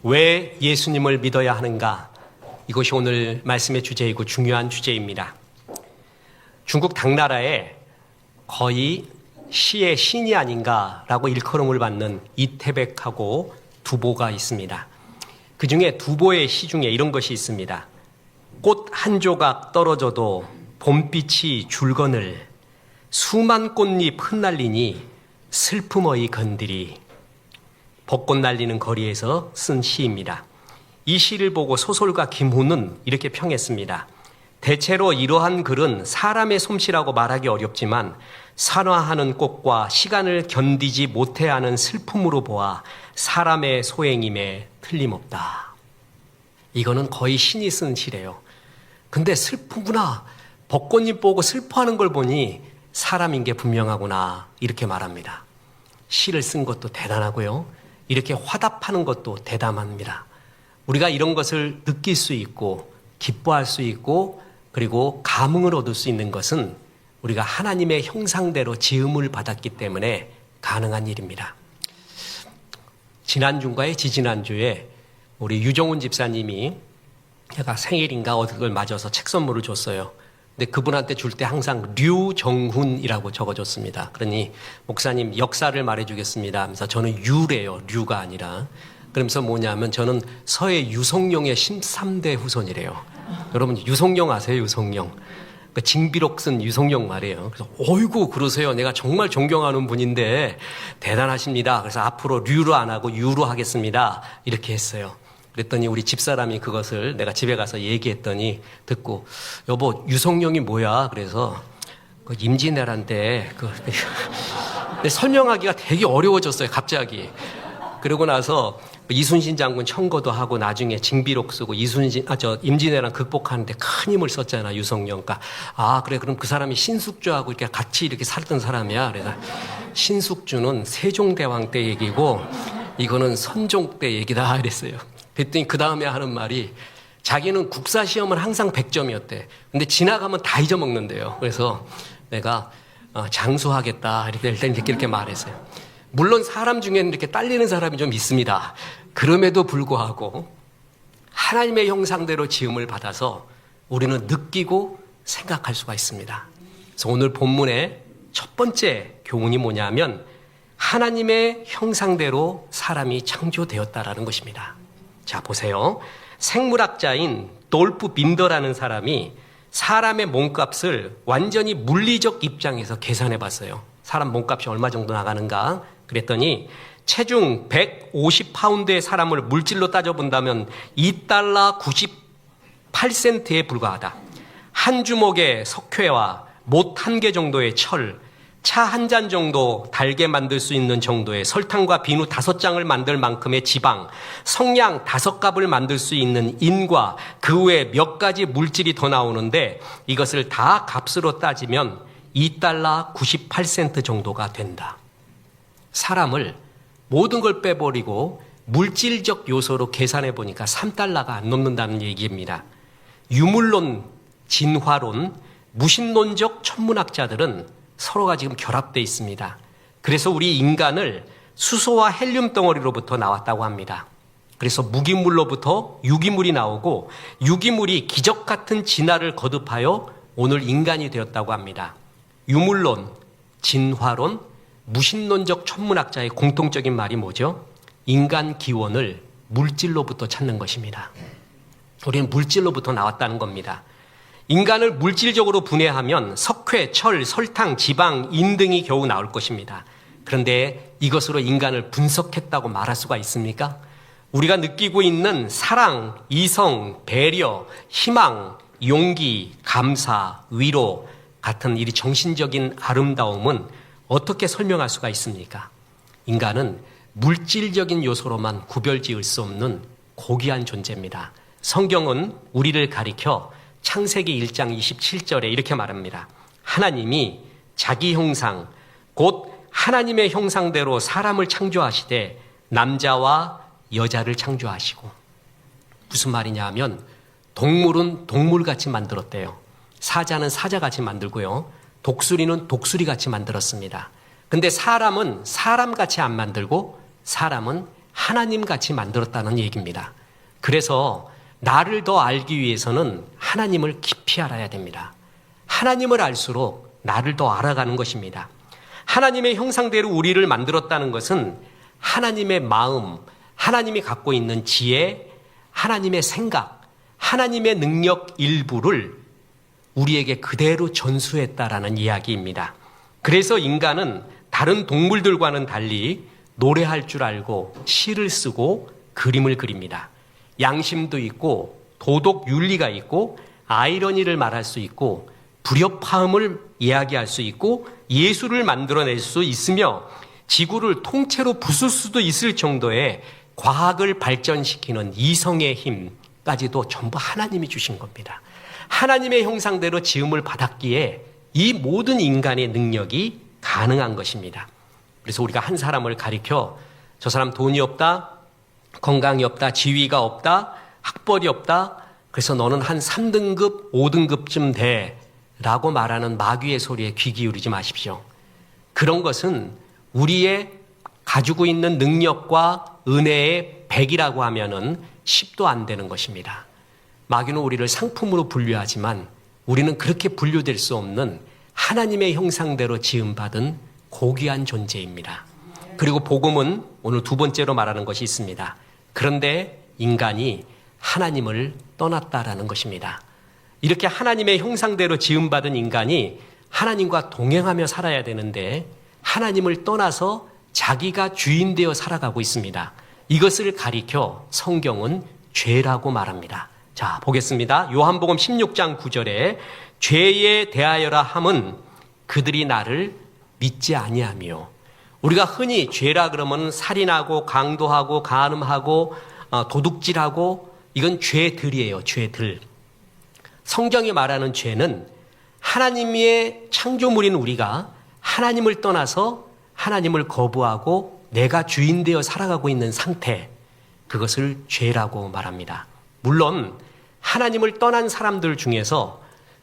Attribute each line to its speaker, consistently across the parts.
Speaker 1: 왜 예수님을 믿어야 하는가? 이것이 오늘 말씀의 주제이고 중요한 주제입니다. 중국 당나라에 거의 시의 신이 아닌가라고 일컬음을 받는 이태백하고 두보가 있습니다. 그 중에 두보의 시 중에 이런 것이 있습니다. 꽃 한 조각 떨어져도 봄빛이 줄거늘 수만 꽃잎 흩날리니 슬픔의 건드리. 벚꽃 날리는 거리에서 쓴 시입니다. 이 시를 보고 소설가 김훈은 이렇게 평했습니다. 대체로 이러한 글은 사람의 솜씨라고 말하기 어렵지만 산화하는 꽃과 시간을 견디지 못해 하는 슬픔으로 보아 사람의 소행임에 틀림없다. 이거는 거의 신이 쓴 시래요. 근데 슬프구나. 벚꽃잎 보고 슬퍼하는 걸 보니 사람인 게 분명하구나. 이렇게 말합니다. 시를 쓴 것도 대단하고요. 이렇게 화답하는 것도 대담합니다. 우리가 이런 것을 느낄 수 있고 기뻐할 수 있고 그리고 감흥을 얻을 수 있는 것은 우리가 하나님의 형상대로 지음을 받았기 때문에 가능한 일입니다. 지난주인가에 지지난주에 우리 유정훈 집사님이 제가 생일인가 어떻게 맞아서 책 선물을 줬어요. 근데 그분한테 줄 때 항상 류정훈이라고 적어줬습니다. 그러니 목사님 역사를 말해주겠습니다 하면서 저는 유래요. 류가 아니라. 그러면서 뭐냐면 저는 서해 유성룡의 13대 후손이래요. 여러분 유성룡 아세요? 유성룡. 그 징비록 쓴 유성룡 말이에요. 그래서 어이구 그러세요. 내가 정말 존경하는 분인데 대단하십니다. 그래서 앞으로 류로 안 하고 유로 하겠습니다. 이렇게 했어요. 그랬더니 우리 집사람이 그것을 내가 집에 가서 얘기했더니 듣고 여보 유성룡이 뭐야? 그래서 그 임진왜란때 설명하기가 되게 어려워졌어요. 갑자기. 그러고 나서 이순신 장군 청거도 하고 나중에 징비록 쓰고 임진왜란 극복하는데 큰 힘을 썼잖아 유성룡. 그러니까 그래 그럼 그 사람이 신숙주하고 이렇게 같이 이렇게 살던 사람이야. 그래서 신숙주는 세종대왕 때 얘기고 이거는 선종 때 얘기다 이랬어요. 그랬더니 그 다음에 하는 말이 자기는 국사시험은 항상 100점이었대. 근데 지나가면 다 잊어먹는데요. 그래서 내가 장수하겠다 이렇게 말했어요. 물론 사람 중에는 이렇게 딸리는 사람이 좀 있습니다. 그럼에도 불구하고 하나님의 형상대로 지음을 받아서 우리는 느끼고 생각할 수가 있습니다. 그래서 오늘 본문의 첫 번째 교훈이 뭐냐면 하나님의 형상대로 사람이 창조되었다라는 것입니다. 자, 보세요. 생물학자인 돌프 빈더라는 사람이 사람의 몸값을 완전히 물리적 입장에서 계산해 봤어요. 사람 몸값이 얼마 정도 나가는가? 그랬더니 체중 150파운드의 사람을 물질로 따져본다면 $2 98센트에 불과하다. 한 주먹의 석회와 못 한 개 정도의 철, 차 한 잔 정도 달게 만들 수 있는 정도의 설탕과 비누 5장을 만들 만큼의 지방, 성냥 5갑을 만들 수 있는 인과 그 외에 몇 가지 물질이 더 나오는데 이것을 다 값으로 따지면 $2 98센트 정도가 된다. 사람을 모든 걸 빼버리고 물질적 요소로 계산해 보니까 $3가 안 넘는다는 얘기입니다. 유물론, 진화론, 무신론적 천문학자들은 서로가 지금 결합되어 있습니다. 그래서 우리 인간을 수소와 헬륨 덩어리로부터 나왔다고 합니다. 그래서 무기물로부터 유기물이 나오고 유기물이 기적 같은 진화를 거듭하여 오늘 인간이 되었다고 합니다. 유물론, 진화론, 무신론적 천문학자의 공통적인 말이 뭐죠? 인간 기원을 물질로부터 찾는 것입니다. 우리는 물질로부터 나왔다는 겁니다. 인간을 물질적으로 분해하면 석회, 철, 설탕, 지방, 인 등이 겨우 나올 것입니다. 그런데 이것으로 인간을 분석했다고 말할 수가 있습니까? 우리가 느끼고 있는 사랑, 이성, 배려, 희망, 용기, 감사, 위로 같은 이 정신적인 아름다움은 어떻게 설명할 수가 있습니까? 인간은 물질적인 요소로만 구별지을 수 없는 고귀한 존재입니다. 성경은 우리를 가리켜 창세기 1장 27절에 이렇게 말합니다. 하나님이 자기 형상, 곧 하나님의 형상대로 사람을 창조하시되 남자와 여자를 창조하시고. 무슨 말이냐 하면 동물은 동물같이 만들었대요. 사자는 사자같이 만들고요. 독수리는 독수리같이 만들었습니다. 근데 사람은 사람같이 안 만들고 사람은 하나님같이 만들었다는 얘기입니다. 그래서 나를 더 알기 위해서는 하나님을 깊이 알아야 됩니다. 하나님을 알수록 나를 더 알아가는 것입니다. 하나님의 형상대로 우리를 만들었다는 것은 하나님의 마음, 하나님이 갖고 있는 지혜, 하나님의 생각, 하나님의 능력 일부를 우리에게 그대로 전수했다라는 이야기입니다. 그래서 인간은 다른 동물들과는 달리 노래할 줄 알고 시를 쓰고 그림을 그립니다. 양심도 있고 도덕 윤리가 있고 아이러니를 말할 수 있고 불협화음을 이야기할 수 있고 예술을 만들어낼 수 있으며 지구를 통째로 부술 수도 있을 정도의 과학을 발전시키는 이성의 힘까지도 전부 하나님이 주신 겁니다. 하나님의 형상대로 지음을 받았기에 이 모든 인간의 능력이 가능한 것입니다. 그래서 우리가 한 사람을 가리켜 저 사람 돈이 없다, 건강이 없다, 지위가 없다, 학벌이 없다, 그래서 너는 한 3등급, 5등급쯤 돼 라고 말하는 마귀의 소리에 귀 기울이지 마십시오. 그런 것은 우리의 가지고 있는 능력과 은혜의 100이라고 하면은 10도 안 되는 것입니다. 마귀는 우리를 상품으로 분류하지만 우리는 그렇게 분류될 수 없는 하나님의 형상대로 지음받은 고귀한 존재입니다. 그리고 복음은 오늘 두 번째로 말하는 것이 있습니다. 그런데 인간이 하나님을 떠났다라는 것입니다. 이렇게 하나님의 형상대로 지음받은 인간이 하나님과 동행하며 살아야 되는데 하나님을 떠나서 자기가 주인 되어 살아가고 있습니다. 이것을 가리켜 성경은 죄라고 말합니다. 자, 보겠습니다. 요한복음 16장 9절에 죄에 대하여라 함은 그들이 나를 믿지 아니하며, 우리가 흔히 죄라 그러면 살인하고 강도하고 간음하고 도둑질하고 이건 죄들이에요. 죄들. 성경이 말하는 죄는 하나님의 창조물인 우리가 하나님을 떠나서 하나님을 거부하고 내가 주인 되어 살아가고 있는 상태, 그것을 죄라고 말합니다. 물론 하나님을 떠난 사람들 중에서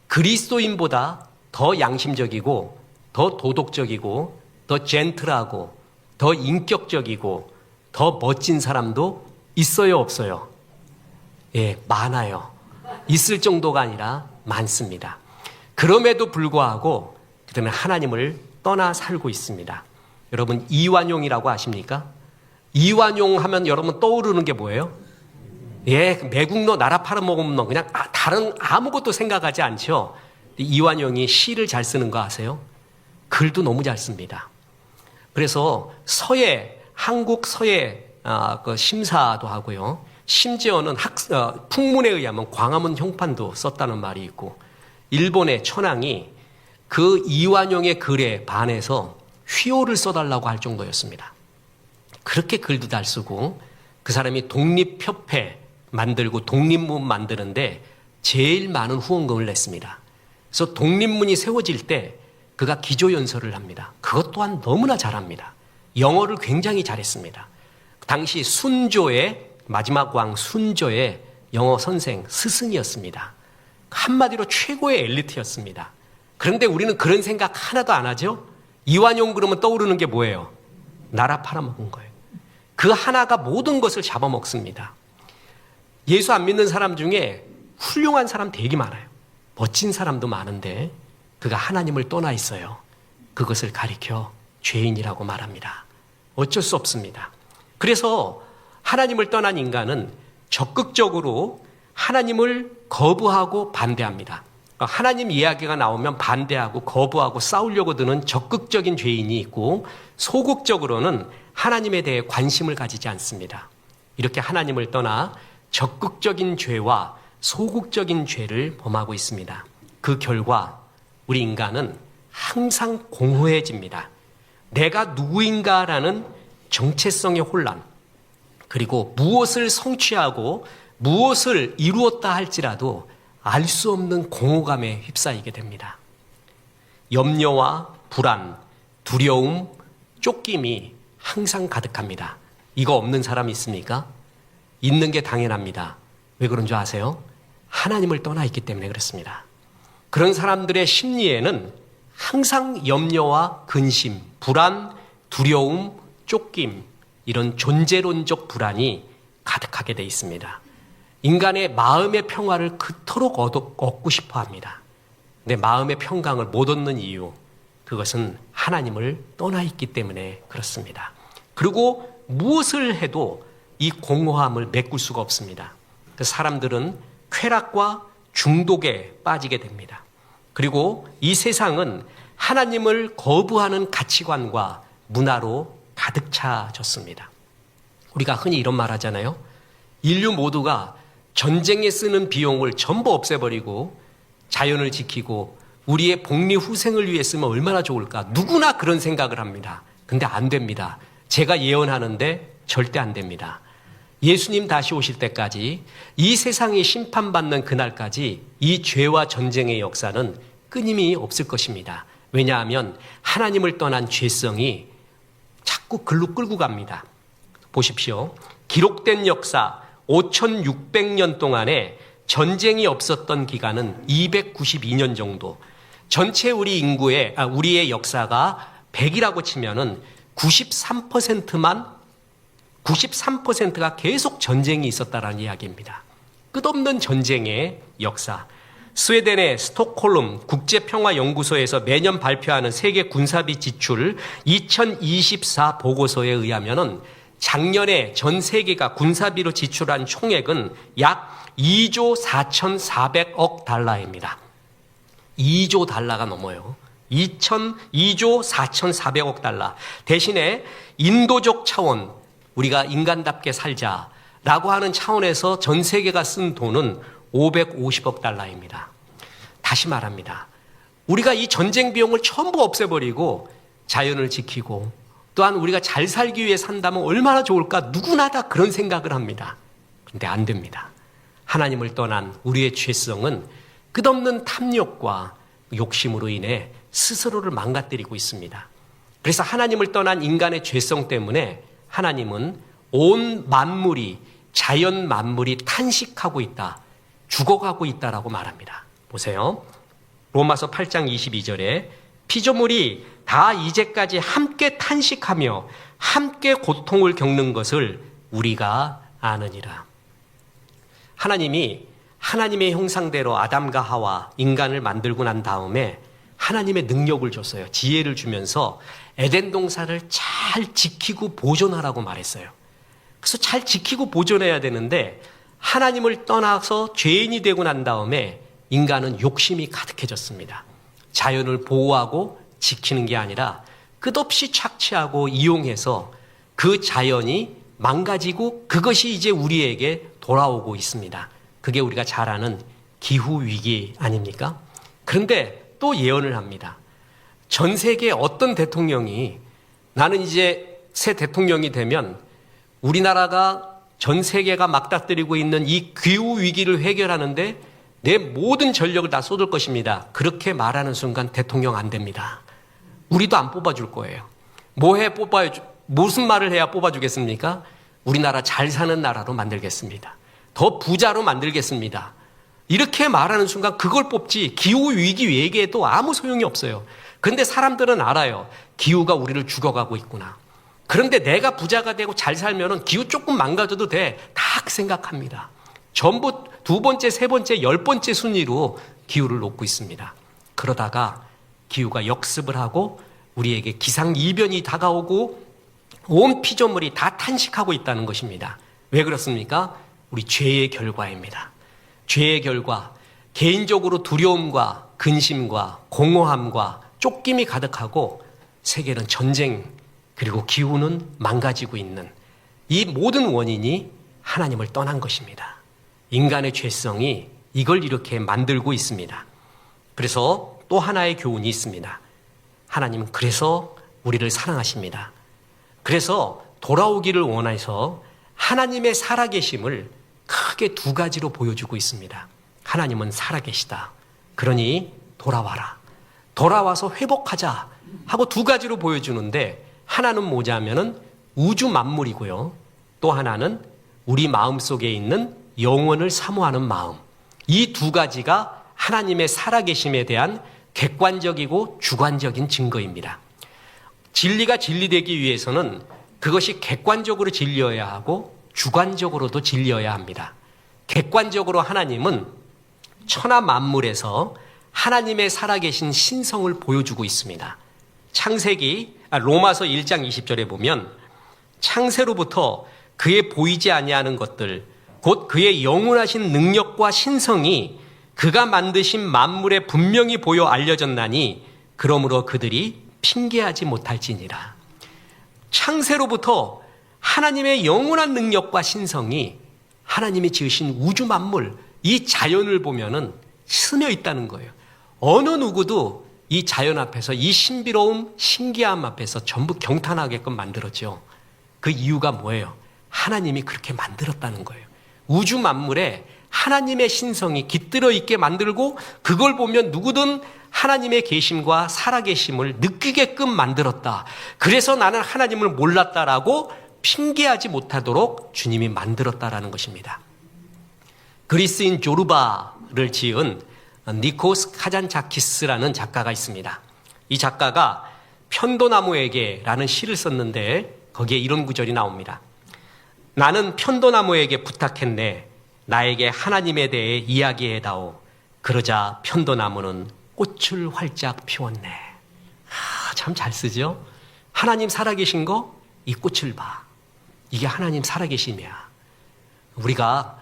Speaker 1: 그리스도인보다 더 양심적이고 더 도덕적이고 더 젠틀하고 더 인격적이고 더 멋진 사람도 있어요, 없어요? 예, 많아요. 있을 정도가 아니라 많습니다. 그럼에도 불구하고 그들은 하나님을 떠나 살고 있습니다. 여러분, 이완용이라고 아십니까? 이완용 하면 여러분 떠오르는 게 뭐예요? 예, 매국노 나라 팔아먹은 놈, 그냥 다른 아무것도 생각하지 않죠. 이완용이 시를 잘 쓰는 거 아세요? 글도 너무 잘 씁니다. 그래서 서예, 한국 서예 그 심사도 하고요. 심지어는 풍문에 의하면 광화문 형판도 썼다는 말이 있고, 일본의 천황이 그 이완용의 글에 반해서 휘호를 써달라고 할 정도였습니다. 그렇게 글도 잘 쓰고, 그 사람이 독립협회 만들고 독립문 만드는데 제일 많은 후원금을 냈습니다. 그래서 독립문이 세워질 때 그가 기조연설을 합니다. 그것 또한 너무나 잘합니다. 영어를 굉장히 잘했습니다. 당시 순조의 마지막 왕 순조의 영어 선생 스승이었습니다. 한마디로 최고의 엘리트였습니다. 그런데 우리는 그런 생각 하나도 안 하죠? 이완용 그러면 떠오르는 게 뭐예요? 나라 팔아먹은 거예요. 그 하나가 모든 것을 잡아먹습니다. 예수 안 믿는 사람 중에 훌륭한 사람 되게 많아요. 멋진 사람도 많은데 그가 하나님을 떠나 있어요. 그것을 가리켜 죄인이라고 말합니다. 어쩔 수 없습니다. 그래서 하나님을 떠난 인간은 적극적으로 하나님을 거부하고 반대합니다. 하나님 이야기가 나오면 반대하고 거부하고 싸우려고 드는 적극적인 죄인이 있고, 소극적으로는 하나님에 대해 관심을 가지지 않습니다. 이렇게 하나님을 떠나 적극적인 죄와 소극적인 죄를 범하고 있습니다. 그 결과 우리 인간은 항상 공허해집니다. 내가 누구인가라는 정체성의 혼란, 그리고 무엇을 성취하고 무엇을 이루었다 할지라도 알 수 없는 공허감에 휩싸이게 됩니다. 염려와 불안, 두려움, 쫓김이 항상 가득합니다. 이거 없는 사람 있습니까? 있는 게 당연합니다. 왜 그런 줄 아세요? 하나님을 떠나 있기 때문에 그렇습니다. 그런 사람들의 심리에는 항상 염려와 근심, 불안, 두려움, 쫓김, 이런 존재론적 불안이 가득하게 돼 있습니다. 인간의 마음의 평화를 그토록 얻고 싶어 합니다. 내 마음의 평강을 못 얻는 이유, 그것은 하나님을 떠나 있기 때문에 그렇습니다. 그리고 무엇을 해도 이 공허함을 메꿀 수가 없습니다. 사람들은 쾌락과 중독에 빠지게 됩니다. 그리고 이 세상은 하나님을 거부하는 가치관과 문화로 가득 차졌습니다. 우리가 흔히 이런 말 하잖아요. 인류 모두가 전쟁에 쓰는 비용을 전부 없애버리고 자연을 지키고 우리의 복리 후생을 위해 쓰면 얼마나 좋을까. 누구나 그런 생각을 합니다. 근데 안 됩니다. 제가 예언하는데 절대 안 됩니다. 예수님 다시 오실 때까지, 이 세상이 심판받는 그날까지 이 죄와 전쟁의 역사는 끊임이 없을 것입니다. 왜냐하면 하나님을 떠난 죄성이 자꾸 글로 끌고 갑니다. 보십시오. 기록된 역사 5,600년 동안에 전쟁이 없었던 기간은 292년 정도. 전체 우리의 역사가 100이라고 치면은 93%가 계속 전쟁이 있었다라는 이야기입니다. 끝없는 전쟁의 역사. 스웨덴의 스톡홀름 국제평화연구소에서 매년 발표하는 세계 군사비 지출 2024 보고서에 의하면은 작년에 전 세계가 군사비로 지출한 총액은 약 2조 4,400억 달러입니다. 2조 달러가 넘어요. 2조 4,400억 달러. 대신에 인도적 차원, 우리가 인간답게 살자라고 하는 차원에서 전 세계가 쓴 돈은 550억 달러입니다. 다시 말합니다. 우리가 이 전쟁 비용을 전부 없애버리고 자연을 지키고 또한 우리가 잘 살기 위해 산다면 얼마나 좋을까? 누구나 다 그런 생각을 합니다. 그런데 안 됩니다. 하나님을 떠난 우리의 죄성은 끝없는 탐욕과 욕심으로 인해 스스로를 망가뜨리고 있습니다. 그래서 하나님을 떠난 인간의 죄성 때문에 하나님은 온 만물이, 자연 만물이 탄식하고 있다, 죽어가고 있다라고 말합니다. 보세요. 로마서 8장 22절에 피조물이 다 이제까지 함께 탄식하며 함께 고통을 겪는 것을 우리가 아느니라. 하나님이 하나님의 형상대로 아담과 하와 인간을 만들고 난 다음에 하나님의 능력을 줬어요. 지혜를 주면서 에덴 동산을 잘 지키고 보존하라고 말했어요. 그래서 잘 지키고 보존해야 되는데 하나님을 떠나서 죄인이 되고 난 다음에 인간은 욕심이 가득해졌습니다. 자연을 보호하고 지키는 게 아니라 끝없이 착취하고 이용해서 그 자연이 망가지고 그것이 이제 우리에게 돌아오고 있습니다. 그게 우리가 잘 아는 기후위기 아닙니까? 그런데 또 예언을 합니다. 전 세계 어떤 대통령이 나는 이제 새 대통령이 되면 우리나라가 전 세계가 막닥뜨리고 있는 이 기후위기를 해결하는데 내 모든 전력을 다 쏟을 것입니다. 그렇게 말하는 순간 대통령 안 됩니다. 우리도 안 뽑아줄 거예요. 무슨 말을 해야 뽑아주겠습니까? 우리나라 잘 사는 나라로 만들겠습니다. 더 부자로 만들겠습니다. 이렇게 말하는 순간 그걸 뽑지 기후위기 얘기해도 아무 소용이 없어요. 그런데 사람들은 알아요. 기후가 우리를 죽어가고 있구나. 그런데 내가 부자가 되고 잘 살면은 기후 조금 망가져도 돼. 다 생각합니다. 전부 두 번째, 세 번째, 10번째 순위로 기후를 놓고 있습니다. 그러다가 기후가 역습을 하고 우리에게 기상이변이 다가오고 온 피조물이 다 탄식하고 있다는 것입니다. 왜 그렇습니까? 우리 죄의 결과입니다. 죄의 결과, 개인적으로 두려움과 근심과 공허함과 쫓김이 가득하고 세계는 전쟁, 그리고 기후는 망가지고 있는 이 모든 원인이 하나님을 떠난 것입니다. 인간의 죄성이 이걸 이렇게 만들고 있습니다. 그래서 또 하나의 교훈이 있습니다. 하나님은 그래서 우리를 사랑하십니다. 그래서 돌아오기를 원해서 하나님의 살아계심을 크게 두 가지로 보여주고 있습니다. 하나님은 살아계시다. 그러니 돌아와라. 돌아와서 회복하자 하고 두 가지로 보여주는데 하나는 뭐냐면은 우주 만물이고요. 또 하나는 우리 마음속에 있는 영원을 사모하는 마음. 이 두 가지가 하나님의 살아계심에 대한 객관적이고 주관적인 증거입니다. 진리가 진리되기 위해서는 그것이 객관적으로 진리여야 하고 주관적으로도 진리여야 합니다. 객관적으로 하나님은 천하 만물에서 하나님의 살아계신 신성을 보여주고 있습니다. 로마서 1장 20절에 보면 창세로부터 그의 보이지 아니하는 것들 곧 그의 영원하신 능력과 신성이 그가 만드신 만물에 분명히 보여 알려졌나니 그러므로 그들이 핑계하지 못할지니라. 창세로부터 하나님의 영원한 능력과 신성이 하나님이 지으신 우주 만물, 이 자연을 보면은 스며 있다는 거예요. 어느 누구도 이 자연 앞에서, 이 신비로움, 신기함 앞에서 전부 경탄하게끔 만들었죠. 그 이유가 뭐예요? 하나님이 그렇게 만들었다는 거예요. 우주 만물에 하나님의 신성이 깃들어 있게 만들고 그걸 보면 누구든 하나님의 계심과 살아계심을 느끼게끔 만들었다. 그래서 나는 하나님을 몰랐다라고 핑계하지 못하도록 주님이 만들었다라는 것입니다. 그리스인 조르바를 지은 니코스 카잔자키스라는 작가가 있습니다. 이 작가가 편도나무에게라는 시를 썼는데 거기에 이런 구절이 나옵니다. 나는 편도나무에게 부탁했네. 나에게 하나님에 대해 이야기해다오. 그러자 편도나무는 꽃을 활짝 피웠네. 참 잘 쓰죠? 하나님 살아계신 거, 이 꽃을 봐. 이게 하나님 살아계심이야. 우리가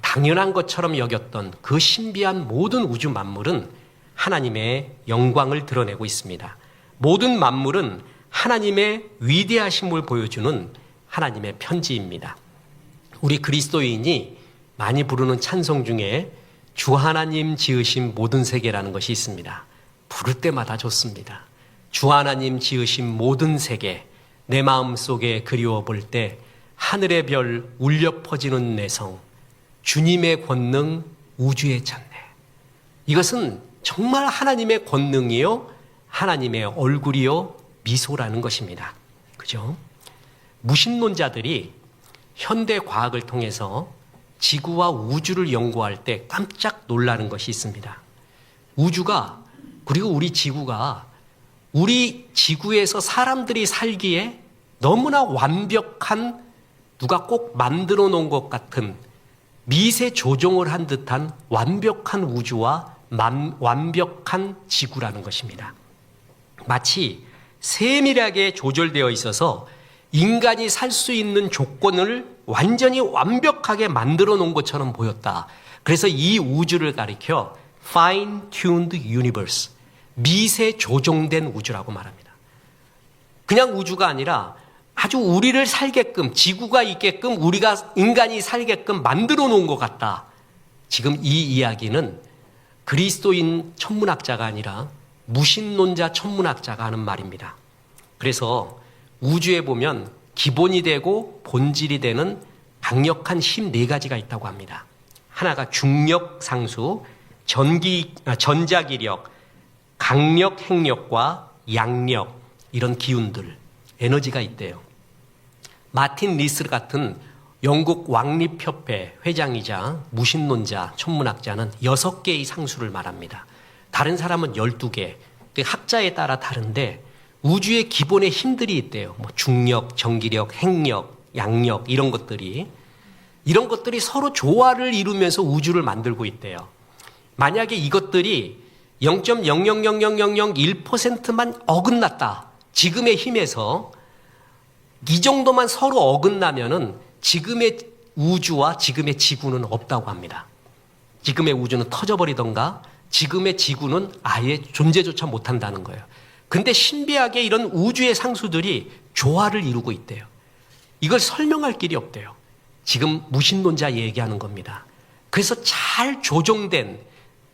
Speaker 1: 당연한 것처럼 여겼던 그 신비한 모든 우주 만물은 하나님의 영광을 드러내고 있습니다. 모든 만물은 하나님의 위대하심을 보여주는 하나님의 편지입니다. 우리 그리스도인이 많이 부르는 찬송 중에 주 하나님 지으신 모든 세계라는 것이 있습니다. 부를 때마다 좋습니다. 주 하나님 지으신 모든 세계, 내 마음속에 그리워 볼 때 하늘의 별 울려 퍼지는 내성, 주님의 권능 우주에 찼네. 이것은 정말 하나님의 권능이요, 하나님의 얼굴이요, 미소라는 것입니다. 그죠? 무신론자들이 현대 과학을 통해서 지구와 우주를 연구할 때 깜짝 놀라는 것이 있습니다. 우주가, 그리고 우리 지구가 우리 지구에서 사람들이 살기에 너무나 완벽한, 누가 꼭 만들어 놓은 것 같은 미세 조종을 한 듯한 완벽한 우주와 완벽한 지구라는 것입니다. 마치 세밀하게 조절되어 있어서 인간이 살 수 있는 조건을 완전히 완벽하게 만들어 놓은 것처럼 보였다. 그래서 이 우주를 가리켜 fine-tuned universe, 미세 조종된 우주라고 말합니다. 그냥 우주가 아니라 아주 우리를 살게끔, 지구가 있게끔, 우리가 인간이 살게끔 만들어 놓은 것 같다. 지금 이 이야기는 그리스도인 천문학자가 아니라 무신론자 천문학자가 하는 말입니다. 그래서 우주에 보면 기본이 되고 본질이 되는 강력한 힘 4가지가 있다고 합니다. 하나가 중력 상수, 전자기력, 강력 핵력과 양력, 이런 기운들, 에너지가 있대요. 마틴 리스 같은 영국 왕립협회 회장이자 무신론자 천문학자는 6개의 상수를 말합니다. 다른 사람은 12개, 학자에 따라 다른데 우주의 기본의 힘들이 있대요. 뭐 중력, 전기력, 핵력, 양력, 이런 것들이 서로 조화를 이루면서 우주를 만들고 있대요. 만약에 이것들이 0.0000001%만 어긋났다. 지금의 힘에서 이 정도만 서로 어긋나면은 지금의 우주와 지금의 지구는 없다고 합니다. 지금의 우주는 터져버리던가 지금의 지구는 아예 존재조차 못한다는 거예요. 근데 신비하게 이런 우주의 상수들이 조화를 이루고 있대요. 이걸 설명할 길이 없대요. 지금 무신론자 얘기하는 겁니다. 그래서 잘 조정된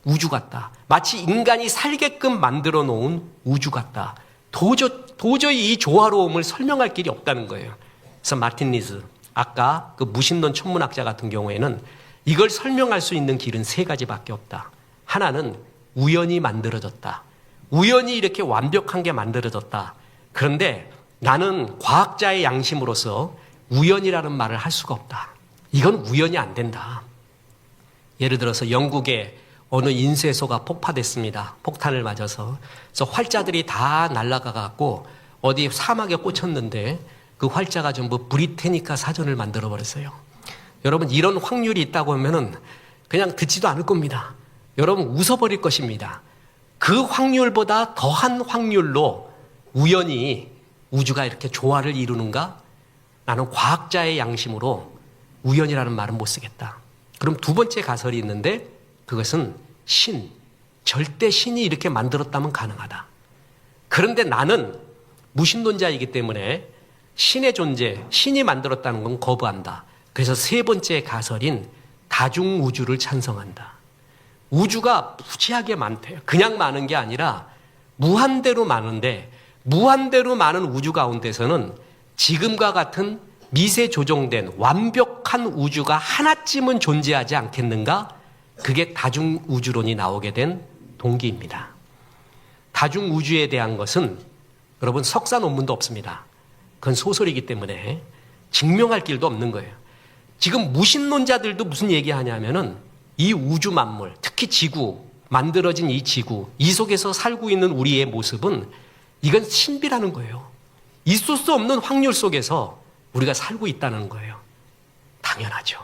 Speaker 1: 우주 같다. 마치 인간이 살게끔 만들어 놓은 우주 같다. 도저히 이 조화로움을 설명할 길이 없다는 거예요. 그래서 마틴 리스, 아까 그 무신론 천문학자 같은 경우에는 이걸 설명할 수 있는 길은 3가지밖에 없다. 하나는 우연히 만들어졌다. 우연히 이렇게 완벽한 게 만들어졌다. 그런데 나는 과학자의 양심으로서 우연이라는 말을 할 수가 없다. 이건 우연이 안 된다. 예를 들어서 영국의 어느 인쇄소가 폭파됐습니다. 폭탄을 맞아서. 그래서 활자들이 다 날아가 갖고 어디 사막에 꽂혔는데 그 활자가 전부 브리테니카 사전을 만들어 버렸어요. 여러분, 이런 확률이 있다고 하면은 그냥 듣지도 않을 겁니다. 여러분, 웃어버릴 것입니다. 그 확률보다 더한 확률로 우연히 우주가 이렇게 조화를 이루는가? 나는 과학자의 양심으로 우연이라는 말은 못 쓰겠다. 그럼 두 번째 가설이 있는데 그것은 절대 신이 이렇게 만들었다면 가능하다. 그런데 나는 무신론자이기 때문에 신의 존재, 신이 만들었다는 건 거부한다. 그래서 세 번째 가설인 다중우주를 찬성한다. 우주가 무지하게 많대요. 그냥 많은 게 아니라 무한대로 많은데 무한대로 많은 우주 가운데서는 지금과 같은 미세 조정된 완벽한 우주가 하나쯤은 존재하지 않겠는가? 그게 다중우주론이 나오게 된 동기입니다. 다중우주에 대한 것은 여러분 석사 논문도 없습니다. 그건 소설이기 때문에 증명할 길도 없는 거예요. 지금 무신론자들도 무슨 얘기하냐면은 이 우주 만물, 특히 지구, 만들어진 이 지구, 이 속에서 살고 있는 우리의 모습은 이건 신비라는 거예요. 있을 수 없는 확률 속에서 우리가 살고 있다는 거예요. 당연하죠.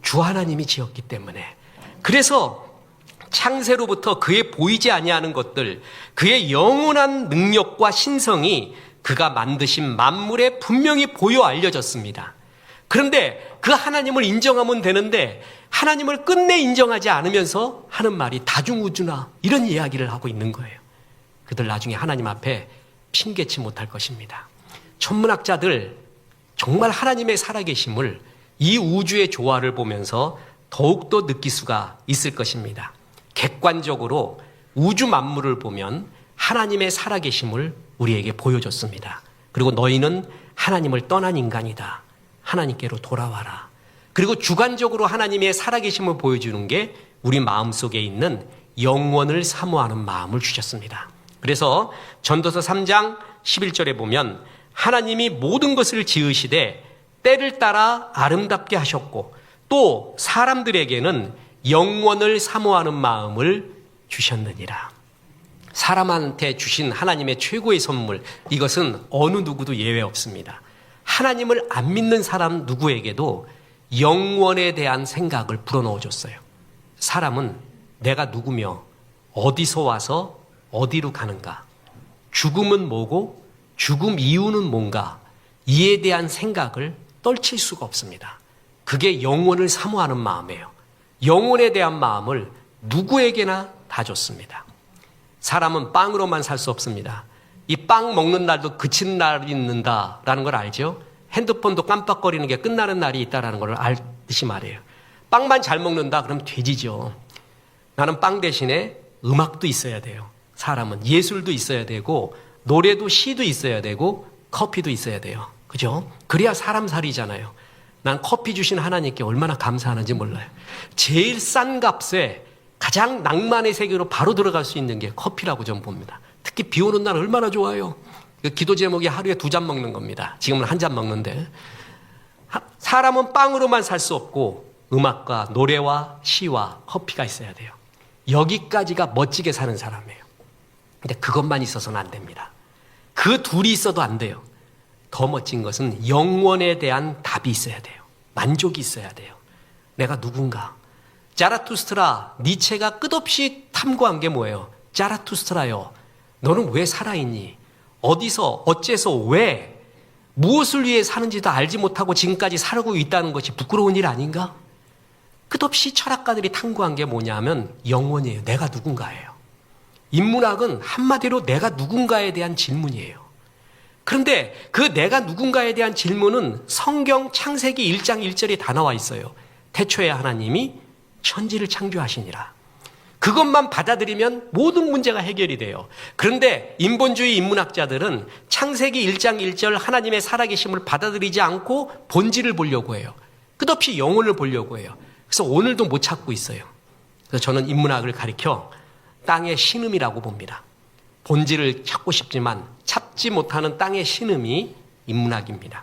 Speaker 1: 주 하나님이 지었기 때문에. 그래서 창세로부터 그의 보이지 아니하는 것들, 그의 영원한 능력과 신성이 그가 만드신 만물에 분명히 보여 알려졌습니다. 그런데 그 하나님을 인정하면 되는데 하나님을 끝내 인정하지 않으면서 하는 말이 다중우주나 이런 이야기를 하고 있는 거예요. 그들 나중에 하나님 앞에 핑계치 못할 것입니다. 천문학자들 정말 하나님의 살아계심을 이 우주의 조화를 보면서 더욱더 느낄 수가 있을 것입니다. 객관적으로 우주 만물을 보면 하나님의 살아계심을 우리에게 보여줬습니다. 그리고 너희는 하나님을 떠난 인간이다. 하나님께로 돌아와라. 그리고 주관적으로 하나님의 살아계심을 보여주는 게 우리 마음속에 있는 영원을 사모하는 마음을 주셨습니다. 그래서 전도서 3장 11절에 보면 하나님이 모든 것을 지으시되 때를 따라 아름답게 하셨고 또 사람들에게는 영원을 사모하는 마음을 주셨느니라. 사람한테 주신 하나님의 최고의 선물, 이것은 어느 누구도 예외 없습니다. 하나님을 안 믿는 사람 누구에게도 영원에 대한 생각을 불어넣어 줬어요. 사람은 내가 누구며 어디서 와서 어디로 가는가, 죽음은 뭐고 죽음 이유는 뭔가, 이에 대한 생각을 떨칠 수가 없습니다. 그게 영원을 사모하는 마음이에요. 영원에 대한 마음을 누구에게나 다 줬습니다. 사람은 빵으로만 살 수 없습니다. 이 빵 먹는 날도 그친 날이 있는다라는 걸 알죠? 핸드폰도 깜빡거리는 게 끝나는 날이 있다라는 걸 알듯이 말이에요. 빵만 잘 먹는다 그럼 돼지죠. 나는 빵 대신에 음악도 있어야 돼요. 사람은 예술도 있어야 되고 노래도 시도 있어야 되고 커피도 있어야 돼요. 그죠? 그래야 사람 살이잖아요. 난 커피 주신 하나님께 얼마나 감사하는지 몰라요. 제일 싼 값에 가장 낭만의 세계로 바로 들어갈 수 있는 게 커피라고 저는 봅니다. 특히 비 오는 날 얼마나 좋아요. 기도 제목이 하루에 2잔 먹는 겁니다. 지금은 1잔 먹는데. 사람은 빵으로만 살 수 없고 음악과 노래와 시와 커피가 있어야 돼요. 여기까지가 멋지게 사는 사람이에요. 근데 그것만 있어서는 안 됩니다. 그 둘이 있어도 안 돼요. 더 멋진 것은 영원에 대한 답이 있어야 돼요. 만족이 있어야 돼요. 내가 누군가. 자라투스트라, 니체가 끝없이 탐구한 게 뭐예요? 자라투스트라요, 너는 왜 살아있니? 어디서, 어째서, 왜, 무엇을 위해 사는지도 알지 못하고 지금까지 살고 있다는 것이 부끄러운 일 아닌가? 끝없이 철학가들이 탐구한 게 뭐냐면 영원이에요. 내가 누군가예요. 인문학은 한마디로 내가 누군가에 대한 질문이에요. 그런데 그 내가 누군가에 대한 질문은 성경 창세기 1장 1절에 다 나와 있어요. 태초에 하나님이 천지를 창조하시니라. 그것만 받아들이면 모든 문제가 해결이 돼요. 그런데 인본주의 인문학자들은 창세기 1장 1절 하나님의 살아계심을 받아들이지 않고 본질을 보려고 해요. 끝없이 영혼을 보려고 해요. 그래서 오늘도 못 찾고 있어요. 그래서 저는 인문학을 가리켜 땅의 신음이라고 봅니다. 본질을 찾고 싶지만 찾지 못하는 땅의 신음이 인문학입니다.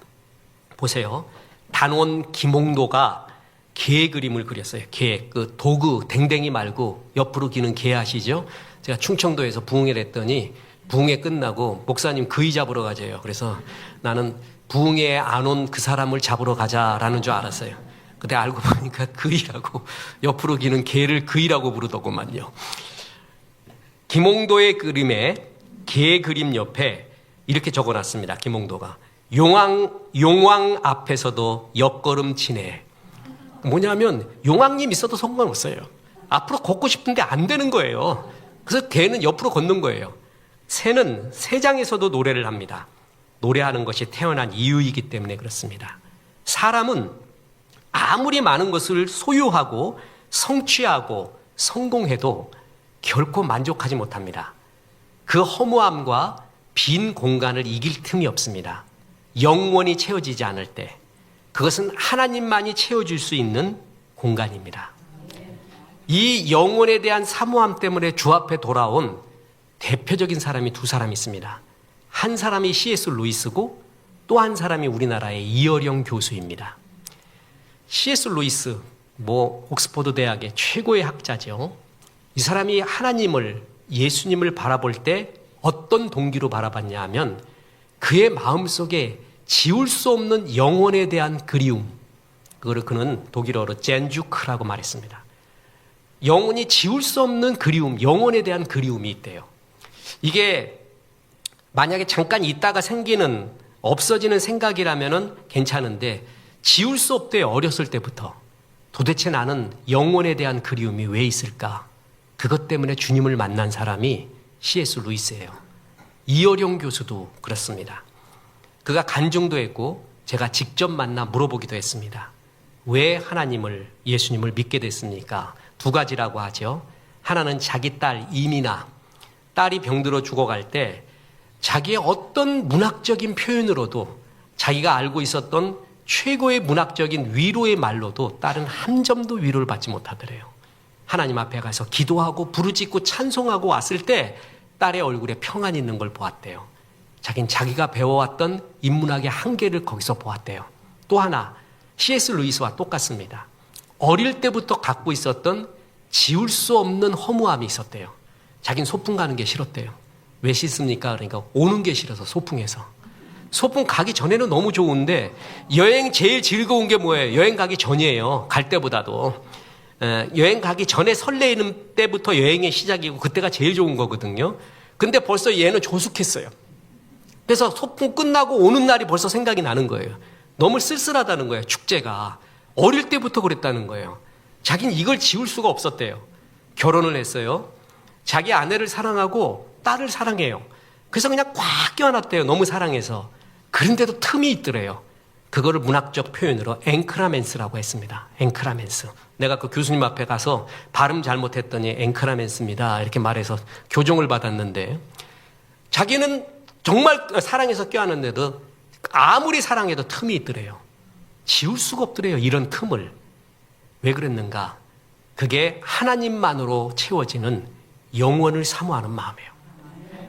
Speaker 1: 보세요. 단원 김홍도가 개 그림을 그렸어요. 개, 그 도구 댕댕이 말고 옆으로 기는 개 아시죠? 제가 충청도에서 부흥회를 했더니 부흥회 끝나고 목사님 그이 잡으러 가재요. 그래서 나는 부흥회에 안 온 그 사람을 잡으러 가자라는 줄 알았어요. 근데 알고 보니까 그이라고, 옆으로 기는 개를 그이라고 부르더구만요. 김홍도의 그림에 개 그림 옆에 이렇게 적어놨습니다. 김홍도가 용왕 앞에서도 옆걸음 치네. 뭐냐면 용왕님 있어도 상관없어요. 앞으로 걷고 싶은데 안 되는 거예요. 그래서 개는 옆으로 걷는 거예요. 새는 새장에서도 노래를 합니다. 노래하는 것이 태어난 이유이기 때문에 그렇습니다. 사람은 아무리 많은 것을 소유하고 성취하고 성공해도 결코 만족하지 못합니다. 그 허무함과 빈 공간을 이길 틈이 없습니다. 영원히 채워지지 않을 때 그것은 하나님만이 채워줄 수 있는 공간입니다. 이 영혼에 대한 사모함 때문에 주 앞에 돌아온 대표적인 사람이 두 사람이 있습니다. 한 사람이 C.S. 루이스고 또 한 사람이 우리나라의 이어령 교수입니다. C.S. 루이스, 옥스퍼드 대학의 최고의 학자죠. 이 사람이 하나님을, 예수님을 바라볼 때 어떤 동기로 바라봤냐 하면 그의 마음속에 지울 수 없는 영혼에 대한 그리움, 그거를 그는 독일어로 젠주크라고 말했습니다. 영혼이 지울 수 없는 그리움, 영혼에 대한 그리움이 있대요. 이게 만약에 잠깐 있다가 생기는, 없어지는 생각이라면 괜찮은데 지울 수 없대요. 어렸을 때부터. 도대체 나는 영혼에 대한 그리움이 왜 있을까? 그것 때문에 주님을 만난 사람이 C.S. 루이스예요. 이어령 교수도 그렇습니다. 그가 간증도 했고 제가 직접 만나 물어보기도 했습니다. 왜 하나님을, 예수님을 믿게 됐습니까? 두 가지라고 하죠. 하나는 자기 딸 이미나, 딸이 병들어 죽어갈 때 자기의 어떤 문학적인 표현으로도 자기가 알고 있었던 최고의 문학적인 위로의 말로도 딸은 한 점도 위로를 받지 못하더래요. 하나님 앞에 가서 기도하고 부르짖고 찬송하고 왔을 때 딸의 얼굴에 평안이 있는 걸 보았대요. 자기는 자기가 배워왔던 인문학의 한계를 거기서 보았대요. 또 하나, C.S. 루이스와 똑같습니다. 어릴 때부터 갖고 있었던 지울 수 없는 허무함이 있었대요. 자기는 소풍 가는 게 싫었대요. 왜 싫습니까? 그러니까 오는 게 싫어서, 소풍에서. 소풍 가기 전에는 너무 좋은데 여행 제일 즐거운 게 뭐예요? 여행 가기 전이에요. 갈 때보다도. 여행 가기 전에 설레이는 때부터 여행의 시작이고 그때가 제일 좋은 거거든요. 근데 벌써 얘는 조숙했어요. 그래서 소풍 끝나고 오는 날이 벌써 생각이 나는 거예요. 너무 쓸쓸하다는 거예요. 축제가. 어릴 때부터 그랬다는 거예요. 자기는 이걸 지울 수가 없었대요. 결혼을 했어요. 자기 아내를 사랑하고 딸을 사랑해요. 그래서 그냥 꽉 껴안았대요. 너무 사랑해서. 그런데도 틈이 있더래요. 그거를 문학적 표현으로 앵크라멘스라고 했습니다. 앵크라멘스. 내가 그 교수님 앞에 가서 발음 잘못했더니 앵크라멘스입니다. 이렇게 말해서 교정을 받았는데 자기는 정말 사랑해서 껴안았는데도 아무리 사랑해도 틈이 있더래요. 지울 수가 없더래요. 이런 틈을. 왜 그랬는가? 그게 하나님만으로 채워지는 영원을 사모하는 마음이에요.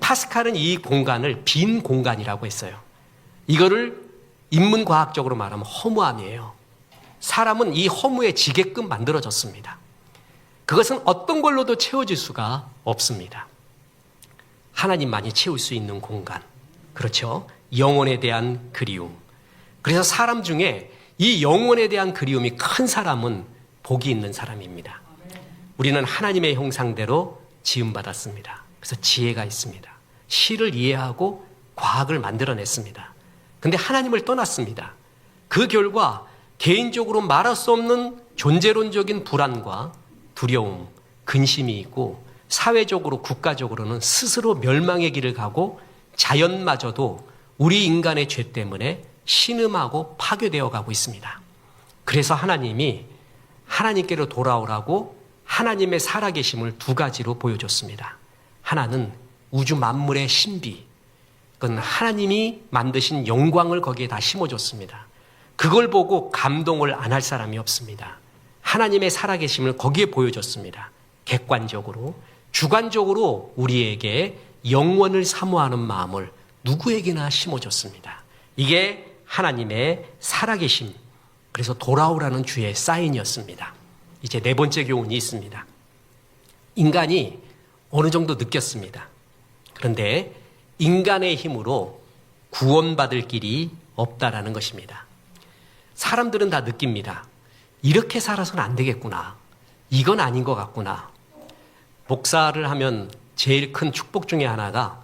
Speaker 1: 파스칼은 이 공간을 빈 공간이라고 했어요. 이거를 인문과학적으로 말하면 허무함이에요. 사람은 이 허무에 지게끔 만들어졌습니다. 그것은 어떤 걸로도 채워질 수가 없습니다. 하나님만이 채울 수 있는 공간. 그렇죠? 영혼에 대한 그리움. 그래서 사람 중에 이 영혼에 대한 그리움이 큰 사람은 복이 있는 사람입니다. 우리는 하나님의 형상대로 지음받았습니다. 그래서 지혜가 있습니다. 시를 이해하고 과학을 만들어냈습니다. 근데 하나님을 떠났습니다. 그 결과 개인적으로 말할 수 없는 존재론적인 불안과 두려움, 근심이 있고 사회적으로 국가적으로는 스스로 멸망의 길을 가고 자연마저도 우리 인간의 죄 때문에 신음하고 파괴되어 가고 있습니다. 그래서 하나님이 하나님께로 돌아오라고 하나님의 살아계심을 두 가지로 보여줬습니다. 하나는 우주 만물의 신비, 그건 하나님이 만드신 영광을 거기에 다 심어줬습니다. 그걸 보고 감동을 안 할 사람이 없습니다. 하나님의 살아계심을 거기에 보여줬습니다. 객관적으로, 주관적으로 우리에게 영원을 사모하는 마음을 누구에게나 심어줬습니다. 이게 하나님의 살아계심, 그래서 돌아오라는 주의 사인이었습니다. 이제 네 번째 교훈이 있습니다. 인간이 어느 정도 느꼈습니다. 그런데 인간의 힘으로 구원받을 길이 없다라는 것입니다. 사람들은 다 느낍니다. 이렇게 살아서는 안 되겠구나. 이건 아닌 것 같구나. 목사를 하면 제일 큰 축복 중에 하나가